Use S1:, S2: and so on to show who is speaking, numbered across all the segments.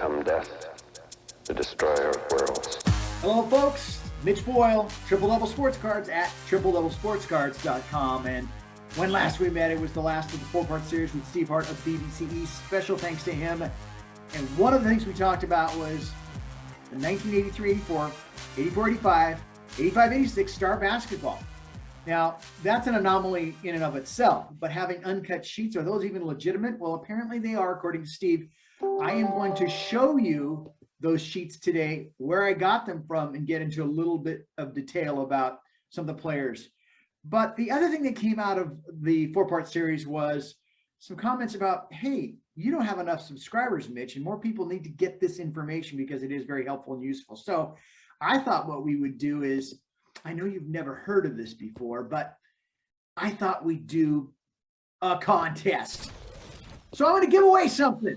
S1: become death, the destroyer of worlds.
S2: Hello, folks. Mitch Boyle, Triple Double Sports Cards at tripledoublesportscards.com. And when last we met, it was the last of the four-part series with Steve Hart of BBCE. Special thanks to him. And one of the things we talked about was the 1983-84, 84-85, 85-86 Star Basketball. Now, that's an anomaly in and of itself, but having uncut sheets, are those even legitimate? Well, apparently they are, according to Steve. I am going to show you those sheets today, where I got them from, and get into a little bit of detail about some of the players. But the other thing that came out of the four-part series was some comments about, hey, you don't have enough subscribers, Mitch, and more people need to get this information because it is very helpful and useful. So I thought what we would do is, I know you've never heard of this before, but I thought we'd do a contest. So I'm going to give away something.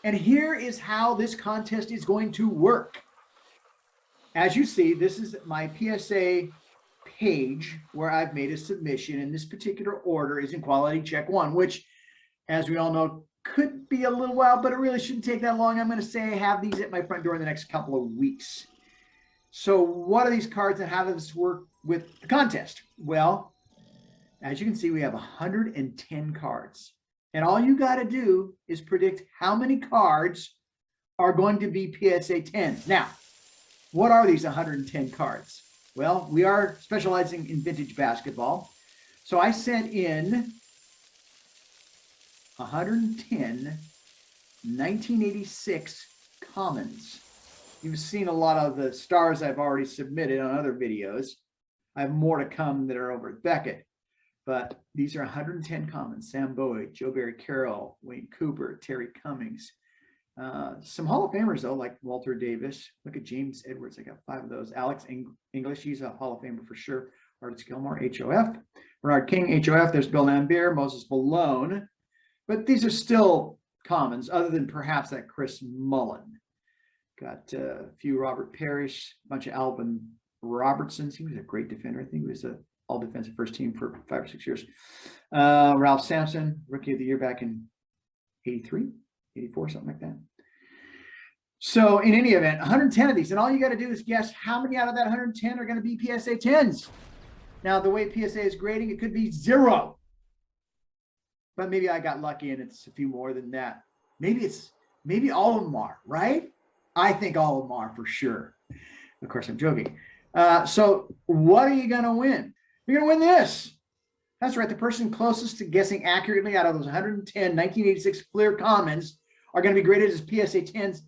S2: And here is how this contest is going to work. As you see, this is my PSA page where I've made a submission, and this particular order is in quality check 1, which, as we all know, could be a little while, but it really shouldn't take that long. I'm going to say I have these at my front door in the next couple of weeks. So what are these cards and how does this work with the contest? Well, as you can see, we have 110 cards. And all you got to do is predict how many cards are going to be PSA 10s. Now, what are these 110 cards? Well, we are specializing in vintage basketball. So I sent in 110 1986 commons. You've seen a lot of the stars I've already submitted on other videos. I have more to come that are over at Beckett. But these are 110 commons: Sam Bowie, Joe Barry Carroll, Wayne Cooper, Terry Cummings. Some Hall of Famers, though, like Walter Davis. Look at James Edwards. I got 5 of those. Alex English, he's a Hall of Famer for sure. Artis Gilmore, HOF. Bernard King, HOF. There's Bill Lambier, Moses Malone. But these are still commons, other than perhaps that Chris Mullen. Got a few Robert Parrish, a bunch of Alvin Robertsons. He was a great defender. I think he was a all-defensive first team for 5 or 6 years. Ralph Sampson, Rookie of the Year back in 83, 84, something like that. So in any event, 110 of these. And all you got to do is guess how many out of that 110 are going to be PSA 10s. Now, the way PSA is grading, it could be 0. But maybe I got lucky and it's a few more than that. Maybe all of them are, right? I think all of them are for sure. Of course, I'm joking. So what are you going to win? You're going to win this. That's right. The person closest to guessing accurately out of those 110 1986 Fleer Commons are going to be graded as PSA 10s.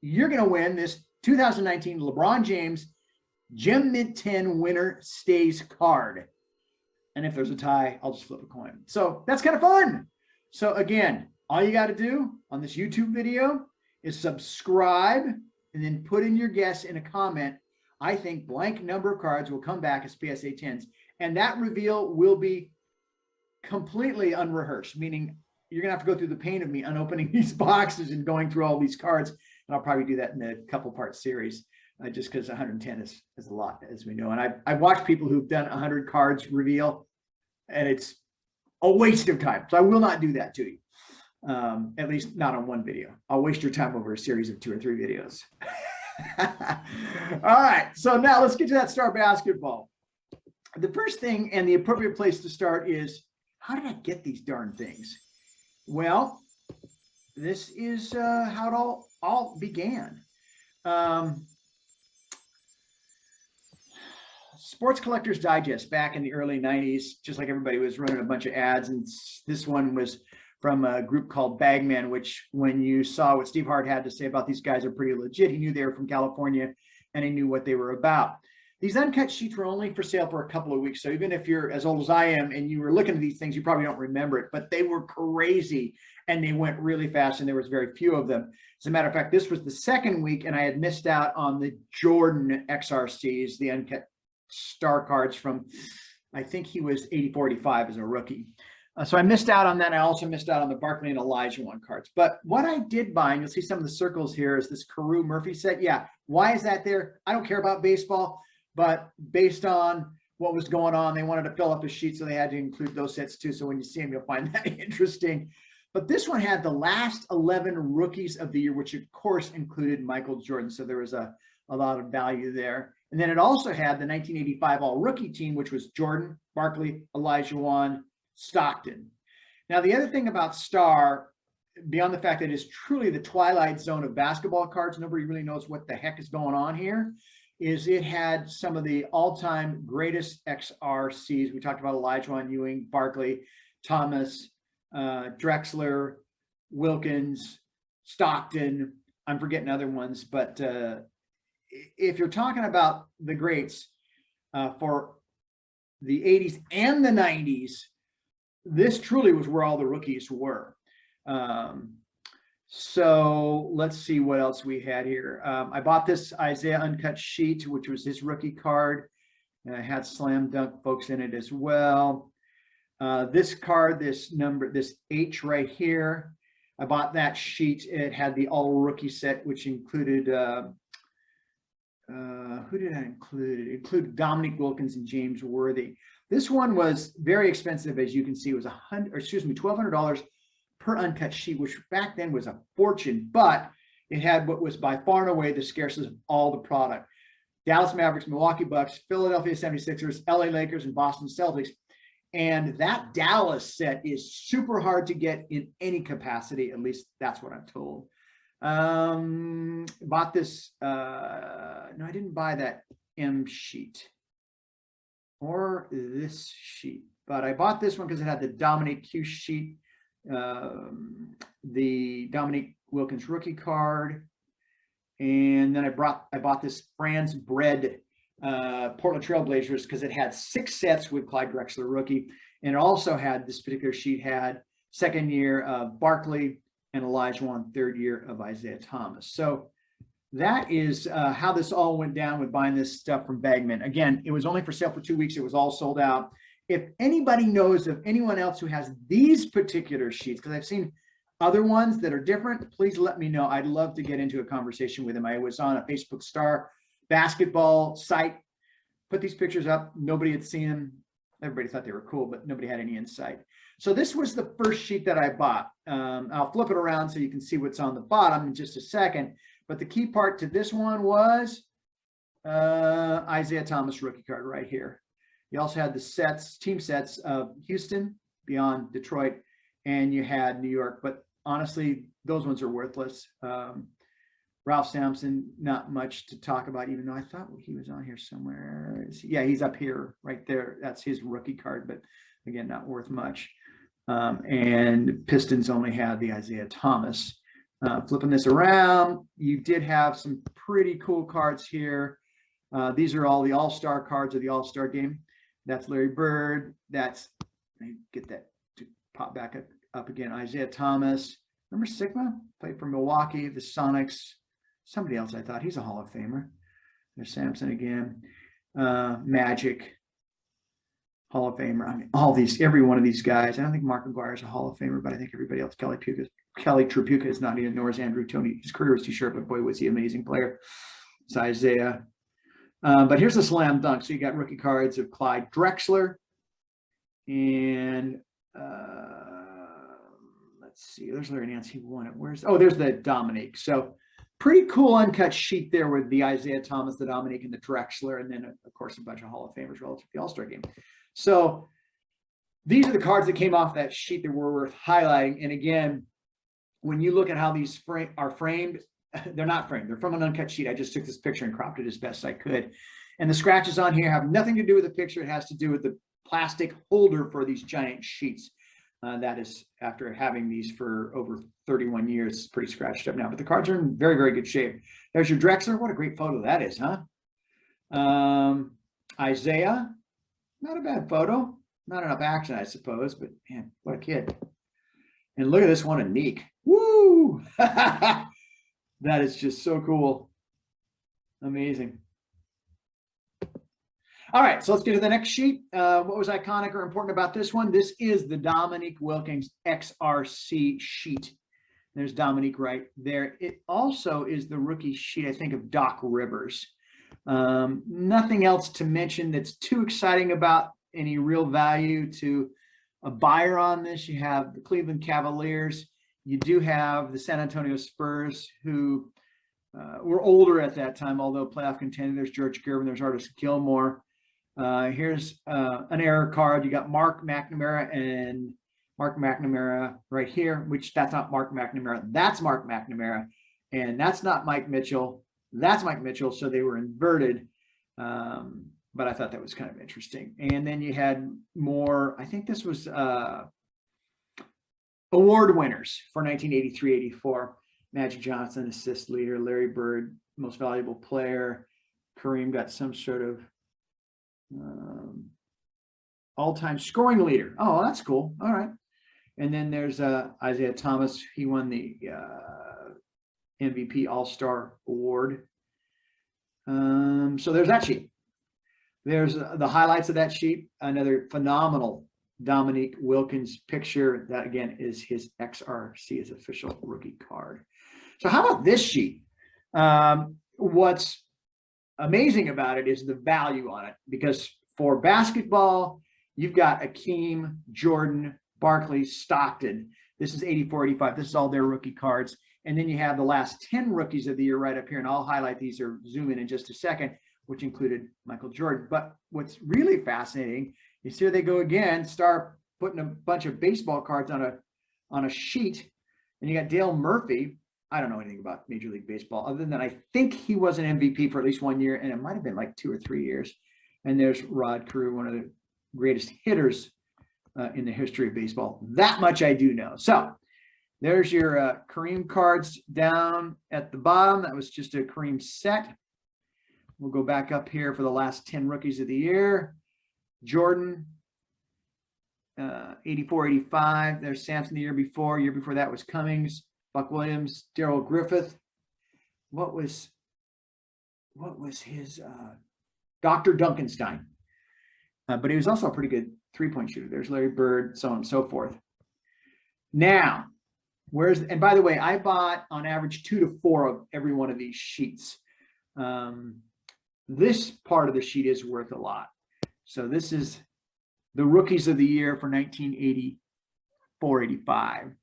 S2: You're going to win this 2019 LeBron James Gem Mint 10 winner stays card. And if there's a tie, I'll just flip a coin. So that's kind of fun. So again, all you got to do on this YouTube video is subscribe and then put in your guess in a comment. I think blank number of cards will come back as PSA 10s. And that reveal will be completely unrehearsed, meaning you're going to have to go through the pain of me unopening these boxes and going through all these cards. And I'll probably do that in a couple-part series just because 110 is a lot, as we know. And I've watched people who've done 100 cards reveal, and it's a waste of time. So I will not do that to you. At least not on one video. I'll waste your time over a series of 2 or 3 videos. All right, so now let's get to that Star Basketball. The first thing and the appropriate place to start is, how did I get these darn things? Well, this is how it all began. Sports Collectors Digest back in the early 90s, just like everybody was running a bunch of ads, and this one was from a group called Bagman, which when you saw what Steve Hart had to say about these guys are pretty legit. He knew they were from California and he knew what they were about. These uncut sheets were only for sale for a couple of weeks. So even if you're as old as I am and you were looking at these things, you probably don't remember it, but they were crazy and they went really fast and there was very few of them. As a matter of fact, this was the second week and I had missed out on the Jordan XRCs, the uncut star cards from, I think he was 84-85 as a rookie. So I missed out on that. I also missed out on the Barkley and Elijah one cards. But what I did buy, and you'll see some of the circles here, is this Carew Murphy set. Yeah, why is that there? I don't care about baseball, but based on what was going on, they wanted to fill up a sheet, so they had to include those sets too. So when you see them, you'll find that interesting. But this one had the last 11 rookies of the year, which of course included Michael Jordan. So there was a lot of value there. And then it also had the 1985 all-rookie team, which was Jordan, Barkley, Olajuwon, Stockton. Now, the other thing about Star, beyond the fact that it is truly the twilight zone of basketball cards, nobody really knows what the heck is going on here, is it had some of the all-time greatest XRCs. We talked about Olajuwon, Ewing, Barkley, Thomas, Drexler, Wilkins, Stockton. I'm forgetting other ones, but if you're talking about the greats for the 80s and the 90s, this truly was where all the rookies were. So let's see what else we had here. I bought this Isaiah uncut sheet, which was his rookie card, and I had slam dunk folks in it as well. This card, this H right here, I bought that sheet. It had the all rookie set, which included who did I include? It included Dominique Wilkins and James Worthy. This one was very expensive, as you can see. It was $1,200 per uncut sheet, which back then was a fortune, but it had what was by far and away the scarcest of all the product. Dallas Mavericks, Milwaukee Bucks, Philadelphia 76ers, LA Lakers, and Boston Celtics. And that Dallas set is super hard to get in any capacity. At least that's what I'm told. Bought this. No, I didn't buy that M sheet or this sheet, but I bought this one because it had the Dominique Q sheet, the Dominique Wilkins rookie card, and then I bought this Franz Bread Portland Trailblazers because it had 6 sets with Clyde Drexler rookie, and it also had, this particular sheet had second year of Barkley and Olajuwon, third year of Isaiah Thomas. So that is how this all went down with buying this stuff from Bagman. Again, it was only for sale for 2 weeks. It was all sold out. If anybody knows of anyone else who has these particular sheets, because I've seen other ones that are different, please let me know. I'd love to get into a conversation with them. I was on a Facebook Star basketball site, put these pictures up. Nobody had seen them. Everybody thought they were cool, but nobody had any insight. So this was the first sheet that I bought. I'll flip it around so you can see what's on the bottom in just a second. But the key part to this one was Isaiah Thomas rookie card right here. You also had the sets, team sets of Houston, beyond Detroit, and you had New York. But honestly, those ones are worthless. Ralph Sampson, not much to talk about, even though I thought he was on here somewhere. Yeah, he's up here right there. That's his rookie card, but again, not worth much. And Pistons only had the Isaiah Thomas. Flipping this around, you did have some pretty cool cards here. These are all the all-star cards of the all-star game. That's Larry Bird. That's, let me get that to pop back up again. Isaiah Thomas. Remember Sigma? Played for Milwaukee, the Sonics. Somebody else I thought. He's a Hall of Famer. There's Sampson again. Magic. Hall of Famer. I mean, every one of these guys. I don't think Mark McGuire is a Hall of Famer, but I think everybody else. Kelly Tripucka is not even, nor is Andrew Toney. His career was too short, but boy, was he an amazing player. It's Isaiah. But here's a slam dunk. So you got rookie cards of Clyde Drexler. And let's see. There's Larry Nance. He won it. There's the Dominique. So pretty cool uncut sheet there with the Isaiah Thomas, the Dominique, and the Drexler. And then, of course, a bunch of Hall of Famers relative to the All-Star game. So these are the cards that came off that sheet that were worth highlighting. And again, when you look at how these are framed, they're not framed. They're from an uncut sheet. I just took this picture and cropped it as best I could. And the scratches on here have nothing to do with the picture. It has to do with the plastic holder for these giant sheets. That is, after having these for over 31 years, it's pretty scratched up now. But the cards are in very, very good shape. There's your Drexler. What a great photo that is, huh? Isaiah, not a bad photo. Not enough action, I suppose, but man, what a kid. And look at this one, Anique. Woo! That is just so cool. Amazing. All right, so let's get to the next sheet. What was iconic or important about this one? This is the Dominique Wilkins XRC sheet. There's Dominique right there. It also is the rookie sheet, I think, of Doc Rivers. Nothing else to mention that's too exciting about any real value to a buyer on this. You have the Cleveland Cavaliers. You do have the San Antonio Spurs, who were older at that time, although playoff contender. There's George Gervin, there's Artis Gilmore. Here's an error card. You got Mark McNamara and Mark McNamara right here, which that's not Mark McNamara. That's Mark McNamara. And that's not Mike Mitchell. That's Mike Mitchell. So they were inverted. But I thought that was kind of interesting. And then you had more, I think this was award winners for 1983-84. Magic Johnson, assist leader. Larry Bird, most valuable player. Kareem got some sort of all-time scoring leader. Oh, that's cool. All right. And then there's Isaiah Thomas. He won the MVP All-Star Award. So there's that sheet. There's the highlights of that sheet. Another phenomenal Dominique Wilkins picture. That, again, is his XRC, his official rookie card. So how about this sheet? What's amazing about it is the value on it, because for basketball, you've got Akeem, Jordan, Barkley, Stockton. This is 84-85. This is all their rookie cards. And then you have the last 10 rookies of the year right up here, and I'll highlight these or zoom in just a second, which included Michael Jordan. But what's really fascinating is here they go again, start putting a bunch of baseball cards on a sheet, and you got Dale Murphy. I don't know anything about Major League Baseball other than I think he was an MVP for at least 1 year, and it might have been like 2 or 3 years. And there's Rod Carew, one of the greatest hitters in the history of baseball. That much I do know. So there's your Kareem cards down at the bottom. That was just a Kareem set. We'll go back up here for the last 10 rookies of the year. Jordan, 84-85. There's Sampson the year before. Year before that was Cummings, Buck Williams, Darrell Griffith. What was his Dr. Duncanstein? But he was also a pretty good three-point shooter. There's Larry Bird, so on and so forth. Now, and by the way, I bought on average 2 to 4 of every one of these sheets. This part of the sheet is worth a lot. So this is the rookies of the year for 1984-85.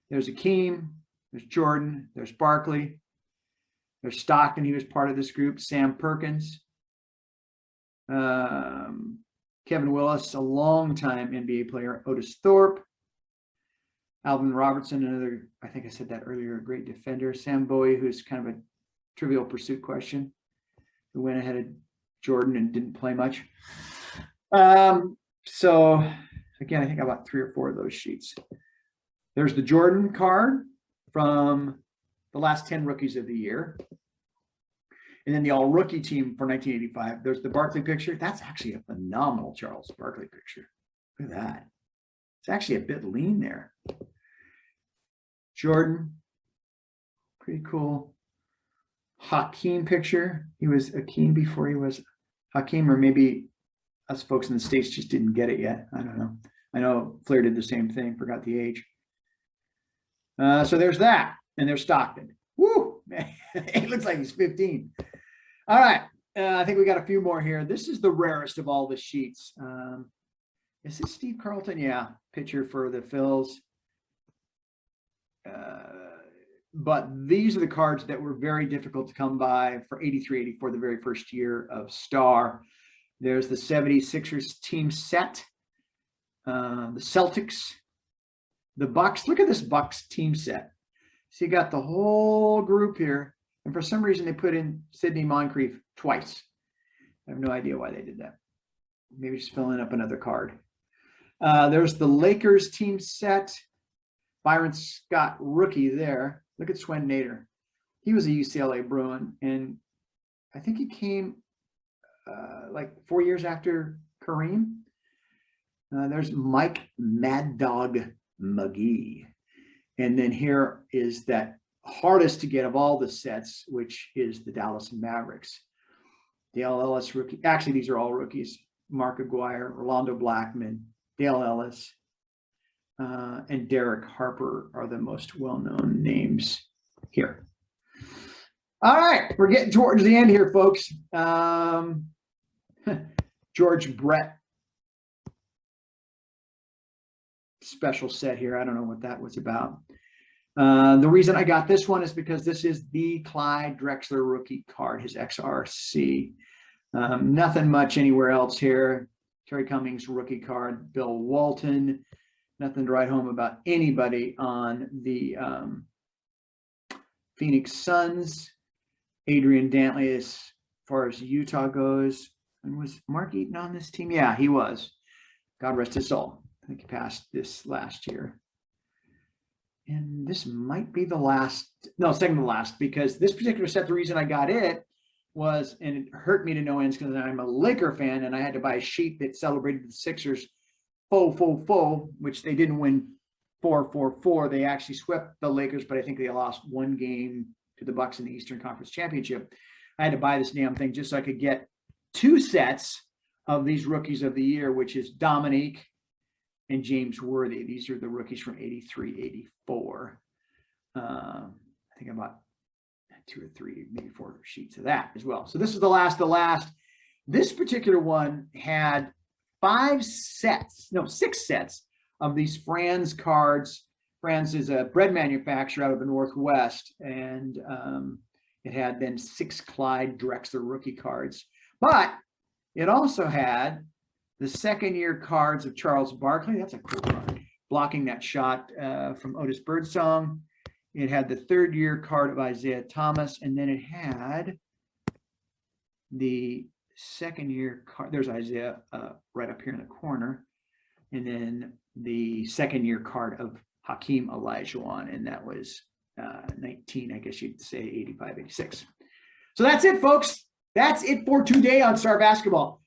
S2: There's Akeem, there's Jordan, there's Barkley, there's Stockton. He was part of this group. Sam Perkins, Kevin Willis, a longtime NBA player. Otis Thorpe, Alvin Robertson, another, I think I said that earlier, a great defender. Sam Bowie, who's kind of a Trivial Pursuit question, who went ahead of Jordan and didn't play much. So again, I think I bought 3 or 4 of those sheets. There's the Jordan card from the last 10 rookies of the year. And then the all-rookie team for 1985. There's the Barkley picture. That's actually a phenomenal Charles Barkley picture. Look at that. It's actually a bit lean there. Jordan, pretty cool. Hakeem picture. He was Akeem before he was Hakeem, or maybe us folks in the States just didn't get it yet. I don't know. I know Flair did the same thing, forgot the age. So there's that. And there's Stockton. Woo! It looks like he's 15. All right. I think we got a few more here. This is the rarest of all the sheets. Is this Steve Carlton? Yeah. Pitcher for the Phils. But these are the cards that were very difficult to come by for 83-84, the very first year of Star. There's the 76ers team set, the Celtics, the Bucks. Look at this Bucks team set. So you got the whole group here. And for some reason, they put in Sidney Moncrief twice. I have no idea why they did that. Maybe just filling up another card. There's the Lakers team set. Byron Scott, rookie there. Look at Swen Nader. He was a UCLA Bruin, and I think he came like 4 years after Kareem. There's Mike Mad Dog McGee. And then here is that hardest to get of all the sets, which is the Dallas Mavericks. Dale Ellis, rookie. Actually, these are all rookies. Mark Aguirre, Rolando Blackman, Dale Ellis, and Derek Harper are the most well-known names here. All right, we're getting towards the end here, folks. George Brett special set here. I don't know what that was about. The reason I got this one is because this is the Clyde Drexler rookie card, his XRC. Nothing much anywhere else here. Terry Cummings rookie card, Bill Walton. Nothing to write home about anybody on the Phoenix Suns. Adrian Dantley, as far as Utah goes. And was Mark Eaton on this team? Yeah, he was. God rest his soul. I think he passed this last year. And this might be the last, no, second to last, because this particular set, the reason I got it was, and it hurt me to no ends because I'm a Laker fan and I had to buy a sheet that celebrated the Sixers full, which they didn't win 4-4-4. They actually swept the Lakers, but I think they lost one game to the Bucks in the Eastern Conference Championship. I had to buy this damn thing just so I could get 2 sets of these rookies of the year, which is Dominique and James Worthy. These are the rookies from 83, 84. I think I bought 2 or 3, maybe 4 sheets of that as well. So this is the last. This particular one had 6 sets of these Franz cards. Franz is a bread manufacturer out of the Northwest, and it had then 6 Clyde Drexler rookie cards. But it also had the second-year cards of Charles Barkley. That's a cool card. Blocking that shot from Otis Birdsong. It had the third-year card of Isaiah Thomas, and then it had the second-year card. There's Isaiah right up here in the corner. And then the second-year card of Hakeem Olajuwon, and that was 19, I guess you'd say 85, 86. So that's it, folks. That's it for today on Star Basketball.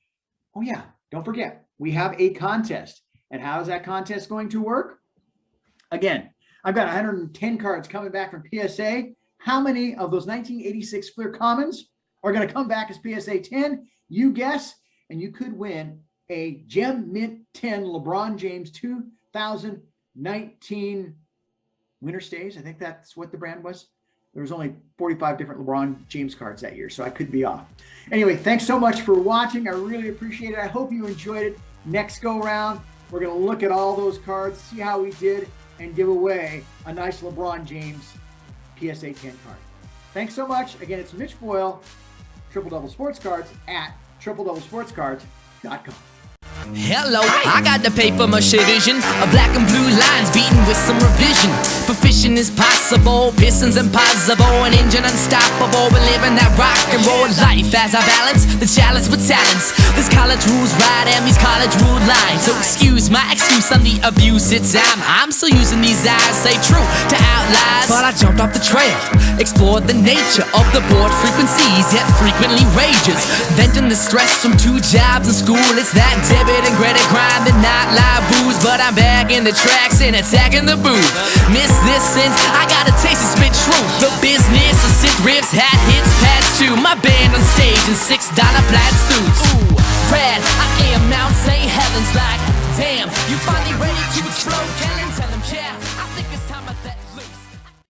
S2: Oh, yeah, don't forget, we have a contest. And how is that contest going to work? Again, I've got 110 cards coming back from PSA. How many of those 1986 Fleer Commons are going to come back as PSA 10? You guess, and you could win a Gem Mint 10 LeBron James 2019 Winter Stays. I think that's what the brand was. There was only 45 different LeBron James cards that year, so I could be off. Anyway, thanks so much for watching. I really appreciate it. I hope you enjoyed it. Next go round, we're going to look at all those cards, see how we did, and give away a nice LeBron James PSA 10 card. Thanks so much. Again, it's Mitch Boyle, Triple Double Sports Cards at tripledoublesportscards.com.
S3: Hello, I got the paper mache vision of black and blue lines beaten with some revision. Proficient is possible, pistons impossible, an engine unstoppable. We're living that rock and roll life as I balance the challenge with talents. This college rules right and these college rule lines. So excuse my excuse on the abuse it's I'm still using these eyes, say true to outliers. But I jumped off the trail, explored the nature of the board frequencies, yet frequently rages. Venting the stress from 2 jobs in school, it's that debit and credit grind, the nightlife booze. But I'm back in the tracks and attacking the booth. Miss this since I got a taste of spit truth. The business of sick riffs, hat hits, pads too. My band on stage in $6 plaid suits.